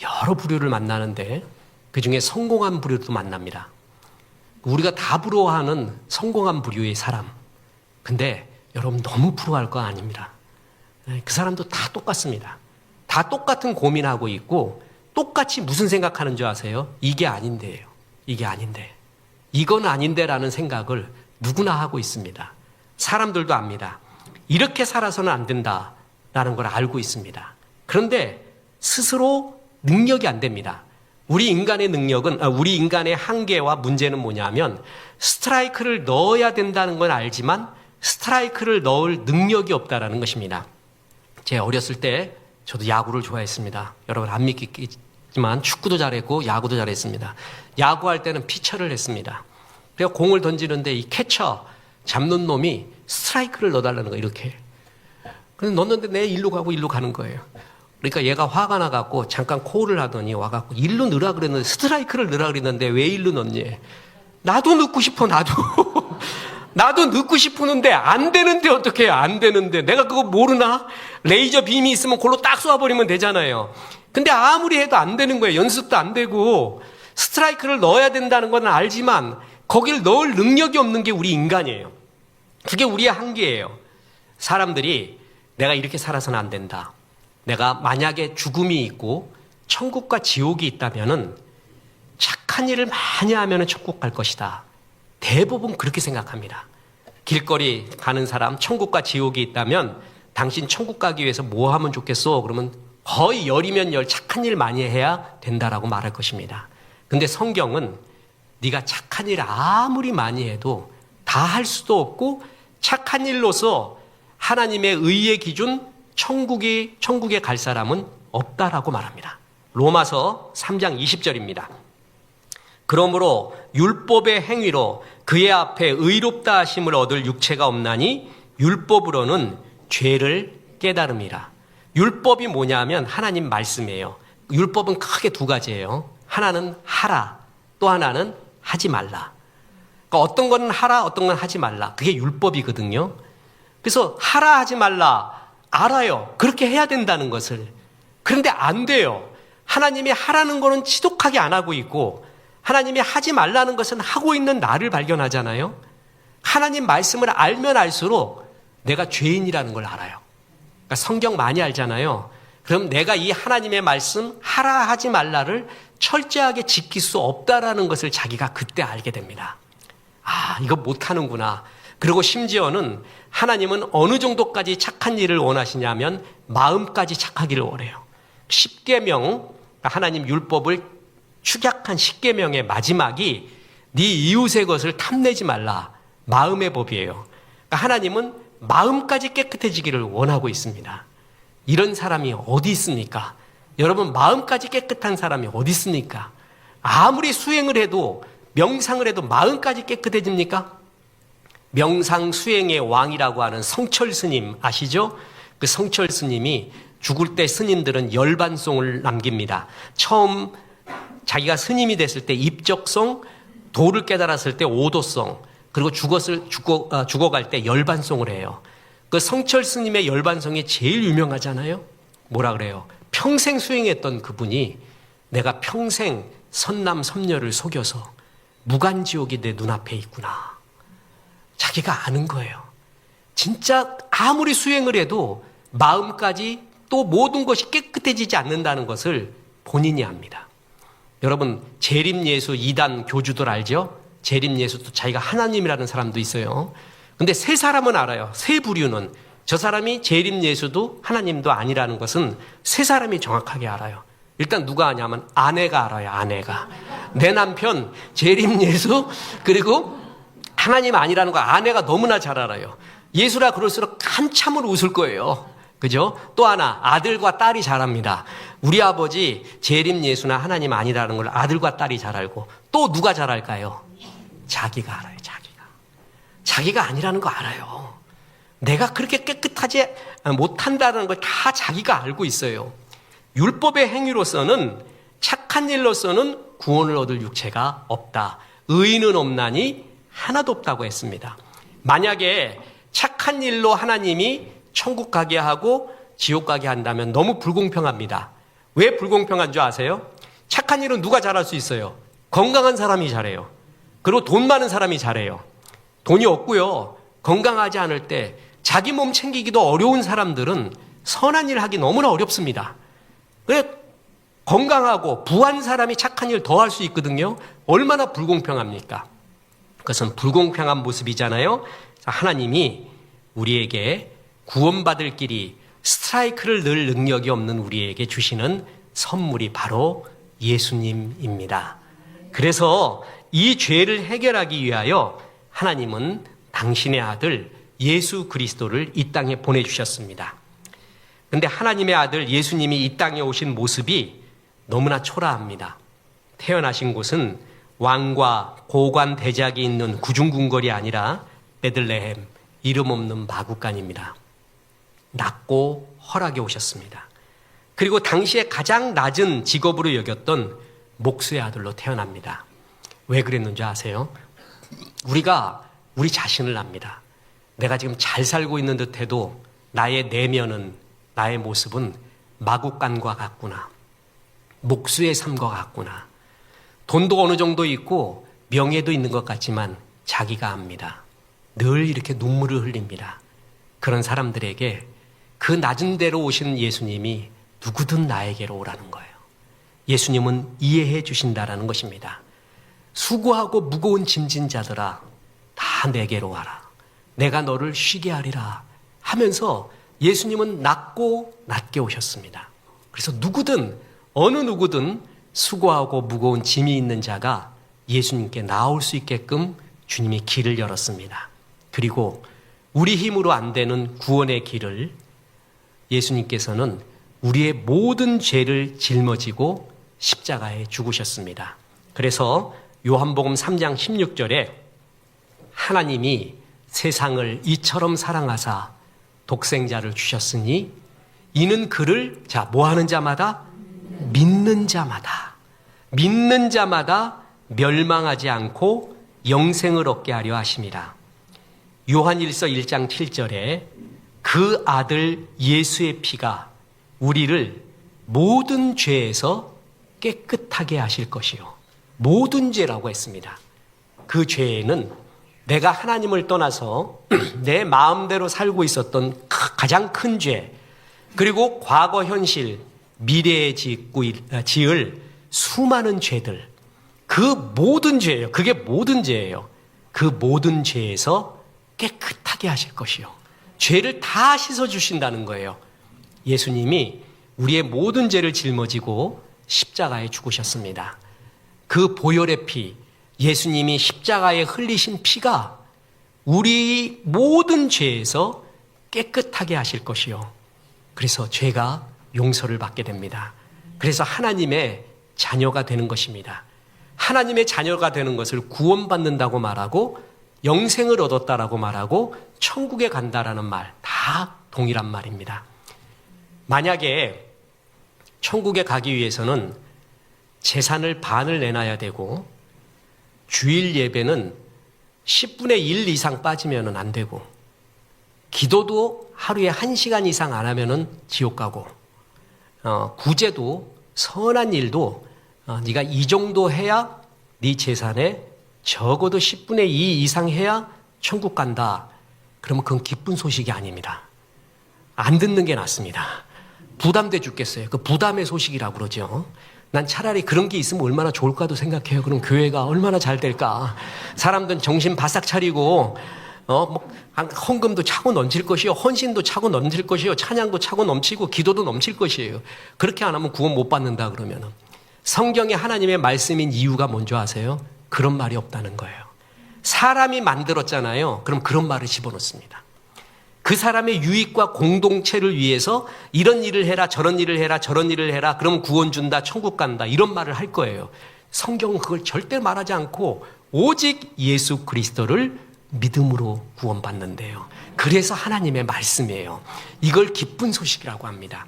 Speaker 1: 여러 부류를 만나는데 그중에 성공한 부류도 만납니다. 우리가 다 부러워하는 성공한 부류의 사람. 근데 여러분 너무 부러워할 거 아닙니다. 그 사람도 다 똑같습니다. 다 똑같은 고민하고 있고 똑같이 무슨 생각하는 줄 아세요? 이게 아닌데요. 이게 아닌데. 이건 아닌데라는 생각을 누구나 하고 있습니다. 사람들도 압니다. 이렇게 살아서는 안 된다라는 걸 알고 있습니다. 그런데 스스로 능력이 안 됩니다. 우리 인간의 능력은, 우리 인간의 한계와 문제는 뭐냐면 스트라이크를 넣어야 된다는 건 알지만 스트라이크를 넣을 능력이 없다라는 것입니다. 제가 어렸을 때 저도 야구를 좋아했습니다. 여러분 안 믿겠지만 축구도 잘했고 야구도 잘했습니다. 야구할 때는 피처를 했습니다. 그래서 공을 던지는데 이 캐쳐 잡는 놈이 스트라이크를 넣어달라는 거예요. 이렇게. 그래서 넣는데 내 일로 가고 일로 가는 거예요. 그러니까 얘가 화가 나갖고 잠깐 콜을 하더니 와갖고 일로 넣으라 그랬는데 스트라이크를 넣으라 그랬는데 왜 일로 넣니? 나도 넣고 싶어 나도. 나도 넣고 싶었는데 안 되는데 어떻게 해요? 안 되는데. 내가 그거 모르나? 레이저 빔이 있으면 그걸로 딱 쏘아버리면 되잖아요. 근데 아무리 해도 안 되는 거예요. 연습도 안 되고. 스트라이크를 넣어야 된다는 건 알지만 거길 넣을 능력이 없는 게 우리 인간이에요. 그게 우리의 한계예요. 사람들이 내가 이렇게 살아서는 안 된다. 내가 만약에 죽음이 있고 천국과 지옥이 있다면은 착한 일을 많이 하면은 천국 갈 것이다. 대부분 그렇게 생각합니다. 길거리 가는 사람 천국과 지옥이 있다면 당신 천국 가기 위해서 뭐 하면 좋겠어? 그러면 거의 열이면 열 착한 일 많이 해야 된다라고 말할 것입니다. 근데 성경은 네가 착한 일 아무리 많이 해도 다 할 수도 없고 착한 일로서 하나님의 의의 기준 천국에 갈 사람은 없다라고 말합니다. 로마서 3장 20절입니다. 그러므로 율법의 행위로 그의 앞에 의롭다 하심을 얻을 육체가 없나니 율법으로는 죄를 깨달음이라. 율법이 뭐냐면 하나님 말씀이에요. 율법은 크게 두 가지예요. 하나는 하라, 또 하나는 하지 말라. 그러니까 어떤 건 하라, 어떤 건 하지 말라. 그게 율법이거든요. 그래서 하라, 하지 말라. 알아요. 그렇게 해야 된다는 것을. 그런데 안 돼요. 하나님이 하라는 거는 지독하게 안 하고 있고 하나님이 하지 말라는 것은 하고 있는 나를 발견하잖아요. 하나님 말씀을 알면 알수록 내가 죄인이라는 걸 알아요. 그러니까 성경 많이 알잖아요. 그럼 내가 이 하나님의 말씀 하라 하지 말라를 철저하게 지킬 수 없다라는 것을 자기가 그때 알게 됩니다. 아, 이거 못하는구나. 그리고 심지어는 하나님은 어느 정도까지 착한 일을 원하시냐면 마음까지 착하기를 원해요. 10계명, 하나님 율법을 축약한 10계명의 마지막이 네 이웃의 것을 탐내지 말라. 마음의 법이에요. 그러니까 하나님은 마음까지 깨끗해지기를 원하고 있습니다. 이런 사람이 어디 있습니까? 여러분 마음까지 깨끗한 사람이 어디 있습니까? 아무리 수행을 해도 명상을 해도 마음까지 깨끗해집니까? 명상 수행의 왕이라고 하는 성철 스님 아시죠? 그 성철 스님이 죽을 때 스님들은 열반송을 남깁니다. 처음 자기가 스님이 됐을 때 입적송, 도를 깨달았을 때 오도송, 그리고 죽어갈 때 열반송을 해요. 그 성철 스님의 열반송이 제일 유명하잖아요. 뭐라 그래요? 평생 수행했던 그분이 내가 평생 선남 선녀를 속여서 무간지옥이 내 눈앞에 있구나. 자기가 아는 거예요. 진짜 아무리 수행을 해도 마음까지 또 모든 것이 깨끗해지지 않는다는 것을 본인이 압니다. 여러분 재림예수 2단 교주들 알죠? 재림예수도 자기가 하나님이라는 사람도 있어요. 근데 세 사람은 알아요. 세 부류는. 저 사람이 재림예수도 하나님도 아니라는 것은 세 사람이 정확하게 알아요. 일단 누가 아냐면 아내가 알아요. 아내가. 내 남편 재림예수 그리고 하나님 아니라는 거 아내가 너무나 잘 알아요. 예수라 그럴수록 한참을 웃을 거예요. 그죠? 또 하나 아들과 딸이 잘 압니다. 우리 아버지 재림예수나 하나님 아니라는 걸 아들과 딸이 잘 알고 또 누가 잘 알까요? 자기가 알아요. 자기가 아니라는 거 알아요. 내가 그렇게 깨끗하지 못한다는 걸 다 자기가 알고 있어요. 율법의 행위로서는 착한 일로서는 구원을 얻을 육체가 없다. 의인은 없나니 하나도 없다고 했습니다. 만약에 착한 일로 하나님이 천국 가게 하고 지옥 가게 한다면 너무 불공평합니다. 왜 불공평한 줄 아세요? 착한 일은 누가 잘할 수 있어요? 건강한 사람이 잘해요. 그리고 돈 많은 사람이 잘해요. 돈이 없고요. 건강하지 않을 때 자기 몸 챙기기도 어려운 사람들은 선한 일 하기 너무나 어렵습니다. 왜 건강하고 부한 사람이 착한 일 더 할 수 있거든요. 얼마나 불공평합니까? 그것은 불공평한 모습이잖아요. 하나님이 우리에게 구원받을 길이 스트라이크를 넣을 능력이 없는 우리에게 주시는 선물이 바로 예수님입니다. 그래서 이 죄를 해결하기 위하여 하나님은 당신의 아들 예수 그리스도를 이 땅에 보내주셨습니다. 그런데 하나님의 아들 예수님이 이 땅에 오신 모습이 너무나 초라합니다. 태어나신 곳은 왕과 고관 대작이 있는 구중궁궐이 아니라 베들레헴, 이름 없는 마구간입니다. 낮고 헐하게 오셨습니다. 그리고 당시에 가장 낮은 직업으로 여겼던 목수의 아들로 태어납니다. 왜 그랬는지 아세요? 우리가 우리 자신을 압니다. 내가 지금 잘 살고 있는 듯해도 나의 내면은, 나의 모습은 마구간과 같구나. 목수의 삶과 같구나. 돈도 어느 정도 있고 명예도 있는 것 같지만 자기가 압니다. 늘 이렇게 눈물을 흘립니다. 그런 사람들에게 그 낮은 데로 오신 예수님이 누구든 나에게로 오라는 거예요. 예수님은 이해해 주신다라는 것입니다. 수고하고 무거운 짐진 자들아 다 내게로 와라. 내가 너를 쉬게 하리라 하면서 예수님은 낮고 낮게 오셨습니다. 그래서 누구든 어느 누구든 수고하고 무거운 짐이 있는 자가 예수님께 나올 수 있게끔 주님이 길을 열었습니다. 그리고 우리 힘으로 안 되는 구원의 길을 예수님께서는 우리의 모든 죄를 짊어지고 십자가에 죽으셨습니다. 그래서 요한복음 3장 16절에 하나님이 세상을 이처럼 사랑하사 독생자를 주셨으니 이는 그를 뭐 하는 자마다 믿는 자마다 멸망하지 않고 영생을 얻게 하려 하심이라. 요한일서 1장 7절에 그 아들 예수의 피가 우리를 모든 죄에서 깨끗하게 하실 것이요. 모든 죄라고 했습니다. 그 죄에는 내가 하나님을 떠나서 내 마음대로 살고 있었던 가장 큰 죄, 그리고 과거, 현실, 미래에 지을 수많은 죄들, 그 모든 죄예요. 그게 모든 죄예요. 그 모든 죄에서 깨끗하게 하실 것이요. 죄를 다 씻어주신다는 거예요. 예수님이 우리의 모든 죄를 짊어지고 십자가에 죽으셨습니다. 그 보혈의 피, 예수님이 십자가에 흘리신 피가 우리 모든 죄에서 깨끗하게 하실 것이요. 그래서 죄가 용서를 받게 됩니다. 그래서 하나님의 자녀가 되는 것입니다. 하나님의 자녀가 되는 것을 구원받는다고 말하고 영생을 얻었다라고 말하고 천국에 간다라는 말 다 동일한 말입니다. 만약에 천국에 가기 위해서는 재산을 반을 내놔야 되고 주일 예배는 10분의 1 이상 빠지면 안 되고 기도도 하루에 1시간 이상 안 하면 지옥 가고 구제도 선한 일도 네가 이 정도 해야 네 재산에 적어도 10분의 2 이상 해야 천국 간다. 그러면 그건 기쁜 소식이 아닙니다. 안 듣는 게 낫습니다. 부담돼 죽겠어요. 그 부담의 소식이라고 그러죠. 난 차라리 그런 게 있으면 얼마나 좋을까도 생각해요. 그럼 교회가 얼마나 잘 될까. 사람들은 정신 바싹 차리고 헌금도 차고 넘칠 것이요, 헌신도 차고 넘칠 것이요, 찬양도 차고 넘치고 기도도 넘칠 것이에요. 그렇게 안 하면 구원 못 받는다 그러면. 성경에 하나님의 말씀인 이유가 뭔지 아세요? 그런 말이 없다는 거예요. 사람이 만들었잖아요. 그럼 그런 말을 집어넣습니다. 그 사람의 유익과 공동체를 위해서 이런 일을 해라, 저런 일을 해라, 저런 일을 해라, 그럼 구원 준다, 천국 간다, 이런 말을 할 거예요. 성경은 그걸 절대 말하지 않고 오직 예수 그리스도를 믿음으로 구원받는데요. 그래서 하나님의 말씀이에요. 이걸 기쁜 소식이라고 합니다.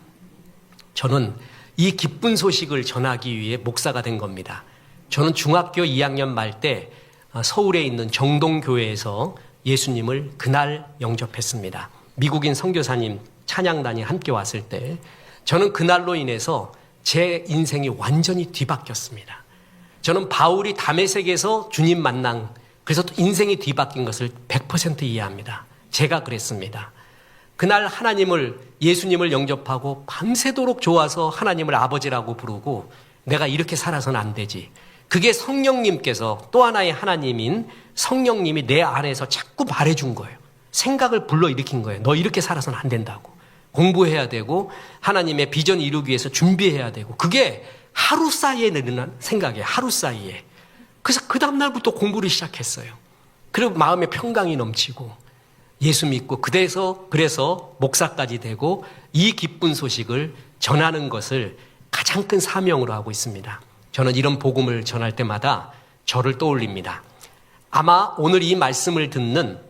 Speaker 1: 저는 이 기쁜 소식을 전하기 위해 목사가 된 겁니다. 저는 중학교 2학년 말 때 서울에 있는 정동교회에서 예수님을 그날 영접했습니다. 미국인 선교사님 찬양단이 함께 왔을 때 저는 그날로 인해서 제 인생이 완전히 뒤바뀌었습니다. 저는 바울이 다메섹에서 주님 만난, 그래서 또 인생이 뒤바뀐 것을 100% 이해합니다. 제가 그랬습니다. 그날 예수님을 영접하고 밤새도록 좋아서 하나님을 아버지라고 부르고 내가 이렇게 살아서는 안 되지. 그게 성령님께서 또 하나의 하나님인 성령님이 내 안에서 자꾸 말해준 거예요. 생각을 불러일으킨 거예요. 너 이렇게 살아서는 안 된다고. 공부해야 되고 하나님의 비전 이루기 위해서 준비해야 되고 그게 하루 사이에 내리는 생각이에요. 하루 사이에. 그래서 그 다음날부터 공부를 시작했어요. 그리고 마음에 평강이 넘치고 예수 믿고 그래서 목사까지 되고 이 기쁜 소식을 전하는 것을 가장 큰 사명으로 하고 있습니다. 저는 이런 복음을 전할 때마다 저를 떠올립니다. 아마 오늘 이 말씀을 듣는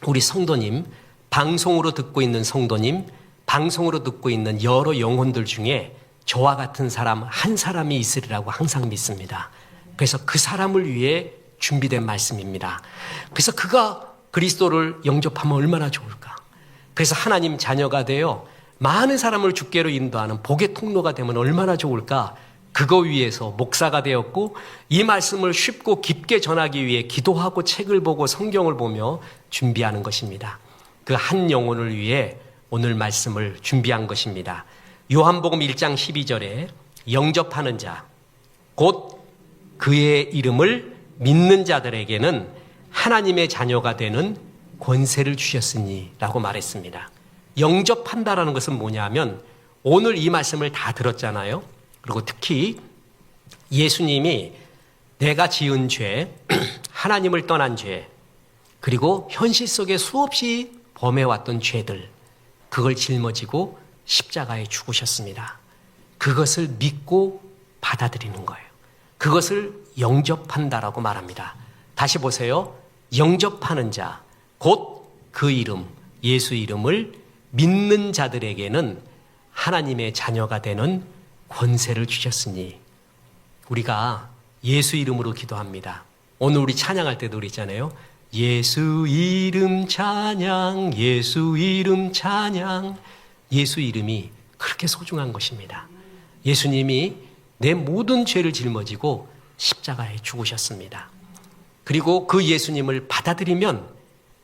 Speaker 1: 우리 성도님, 방송으로 듣고 있는 성도님, 방송으로 듣고 있는 여러 영혼들 중에 저와 같은 사람 한 사람이 있으리라고 항상 믿습니다. 그래서 그 사람을 위해 준비된 말씀입니다. 그래서 그가 그리스도를 영접하면 얼마나 좋을까? 그래서 하나님 자녀가 되어 많은 사람을 주께로 인도하는 복의 통로가 되면 얼마나 좋을까? 그거 위해서 목사가 되었고 이 말씀을 쉽고 깊게 전하기 위해 기도하고 책을 보고 성경을 보며 준비하는 것입니다. 그 한 영혼을 위해 오늘 말씀을 준비한 것입니다. 요한복음 1장 12절에 영접하는 자, 곧 그의 이름을 믿는 자들에게는 하나님의 자녀가 되는 권세를 주셨으니 라고 말했습니다. 영접한다라는 것은 뭐냐면 오늘 이 말씀을 다 들었잖아요. 그리고 특히 예수님이 내가 지은 죄, 하나님을 떠난 죄, 그리고 현실 속에 수없이 범해왔던 죄들, 그걸 짊어지고 십자가에 죽으셨습니다. 그것을 믿고 받아들이는 거예요. 그것을 영접한다라고 말합니다. 다시 보세요. 영접하는 자, 곧 그 이름, 예수 이름을 믿는 자들에게는 하나님의 자녀가 되는 권세를 주셨으니 우리가 예수 이름으로 기도합니다. 오늘 우리 찬양할 때도 그랬잖아요. 예수 이름 찬양, 예수 이름 찬양. 예수 이름이 그렇게 소중한 것입니다. 예수님이 내 모든 죄를 짊어지고 십자가에 죽으셨습니다. 그리고 그 예수님을 받아들이면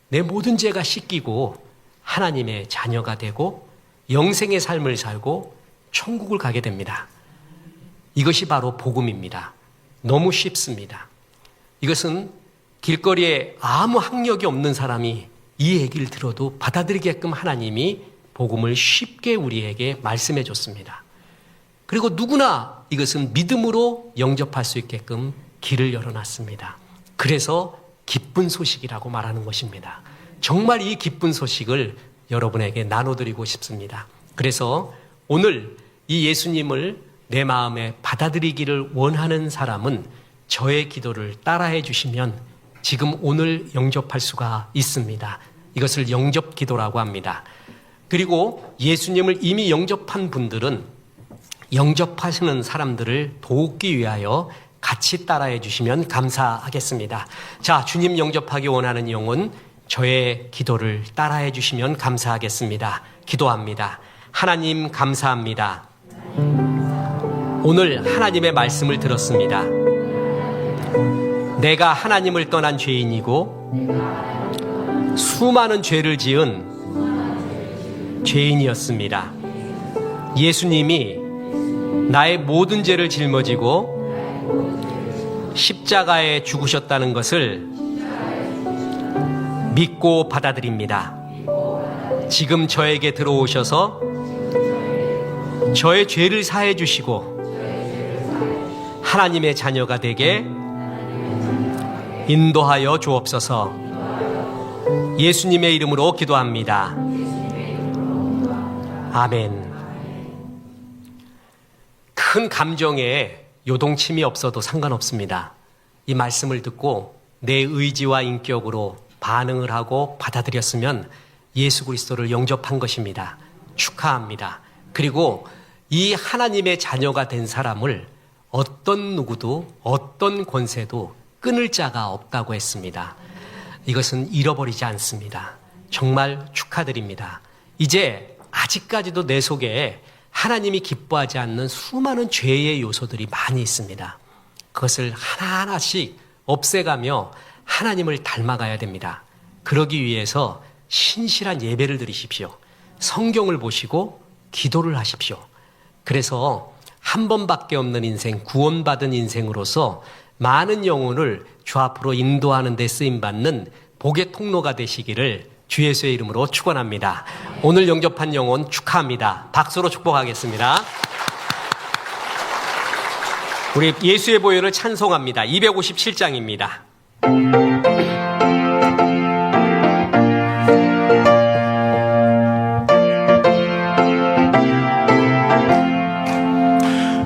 Speaker 1: 내 모든 죄가 씻기고 하나님의 자녀가 되고 영생의 삶을 살고 천국을 가게 됩니다. 이것이 바로 복음입니다. 너무 쉽습니다. 이것은 길거리에 아무 학력이 없는 사람이 이 얘기를 들어도 받아들이게끔 하나님이 복음을 쉽게 우리에게 말씀해 줬습니다. 그리고 누구나 이것은 믿음으로 영접할 수 있게끔 길을 열어놨습니다. 그래서 기쁜 소식이라고 말하는 것입니다. 정말 이 기쁜 소식을 여러분에게 나눠드리고 싶습니다. 그래서 오늘 이 예수님을 내 마음에 받아들이기를 원하는 사람은 저의 기도를 따라해 주시면 지금 오늘 영접할 수가 있습니다. 이것을 영접 기도라고 합니다. 그리고 예수님을 이미 영접한 분들은 영접하시는 사람들을 돕기 위하여 같이 따라해 주시면 감사하겠습니다. 자, 주님 영접하기 원하는 영혼 저의 기도를 따라해 주시면 감사하겠습니다. 기도합니다. 하나님 감사합니다. 오늘 하나님의 말씀을 들었습니다. 내가 하나님을 떠난 죄인이고 수많은 죄를 지은 죄인이었습니다. 예수님이 나의 모든 죄를 짊어지고 십자가에 죽으셨다는 것을 믿고 받아들입니다. 지금 저에게 들어오셔서 저의 죄를 사해 주시고 하나님의 자녀가 되게 인도하여 주옵소서. 예수님의 이름으로 기도합니다. 아멘. 큰 감정에 요동침이 없어도 상관없습니다. 이 말씀을 듣고 내 의지와 인격으로 반응을 하고 받아들였으면 예수 그리스도를 영접한 것입니다. 축하합니다. 그리고 이 하나님의 자녀가 된 사람을 어떤 누구도 어떤 권세도 끊을 자가 없다고 했습니다. 이것은 잃어버리지 않습니다. 정말 축하드립니다. 이제 아직까지도 내 속에 하나님이 기뻐하지 않는 수많은 죄의 요소들이 많이 있습니다. 그것을 하나하나씩 없애가며 하나님을 닮아가야 됩니다. 그러기 위해서 신실한 예배를 드리십시오. 성경을 보시고 기도를 하십시오. 그래서 한 번밖에 없는 인생, 구원받은 인생으로서 많은 영혼을 주 앞으로 인도하는 데 쓰임받는 복의 통로가 되시기를 주 예수의 이름으로 축원합니다. 오늘 영접한 영혼 축하합니다. 박수로 축복하겠습니다. 우리 예수의 보혈을 찬송합니다. 257장입니다.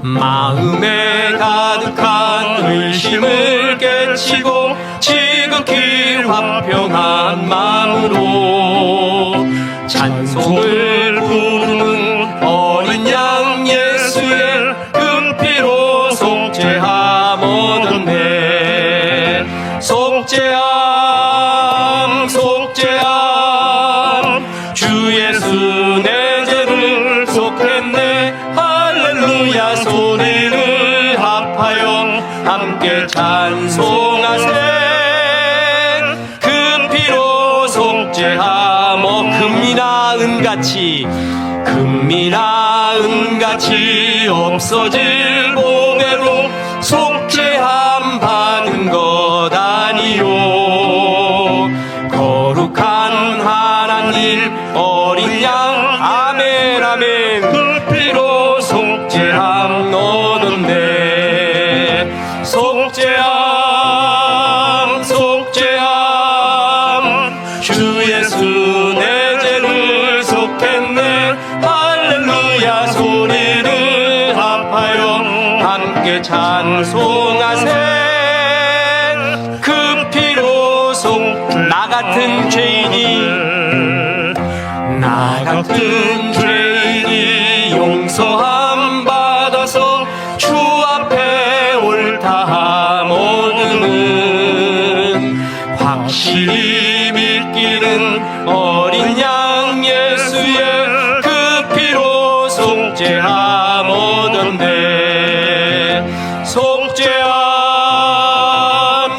Speaker 1: 마음에 가득한 의심을 깨치고 지극히 화평한 마음으로 찬송을 부르는 어린 양 예수의 금피로 속죄함 얻었네. 속죄함 속죄함 주 예수 내 죄를 속했네. 할렐루야 소리를 합하여 함께 찬송하세. 금피로 속죄함 금이나 은같이 없어질 보배로 속죄함 받은 것 아니요. 거룩한 하나님 어린 양 아멘 아멘. 그 피로 속죄함 얻었네. 속죄함 속죄함 주 예수 내 죄를 속했네. 할렐루야 소리를 합하여 함께 찬송하세. 그 피로 나 같은 죄인이 용서함 받아서 주 앞에 옳다함 얻는 확실히 믿기는 어린 양 예수의 그 피로 속죄함 얻었네. 속죄함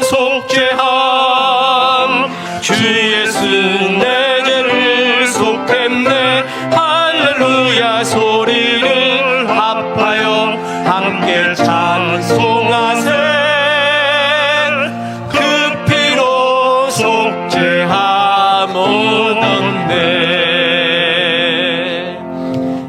Speaker 1: 속죄함 주 예수 내 죄를 속했네. 할렐루야 소리를 합하여 함께 찬송하세. 그 피로 속죄함 얻었네.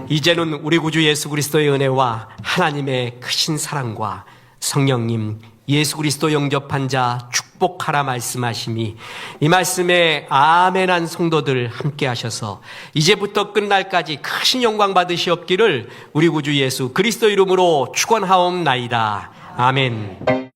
Speaker 1: 이제는 우리 구주 예수 그리스도의 은혜와 하나님의 크신 사랑과 성령님 예수 그리스도 영접한 자 축복하라 말씀하심이 이 말씀에 아멘한 성도들 함께 하셔서 이제부터 끝날까지 크신 영광 받으시옵기를 우리 구주 예수 그리스도 이름으로 축원하옵나이다. 아멘.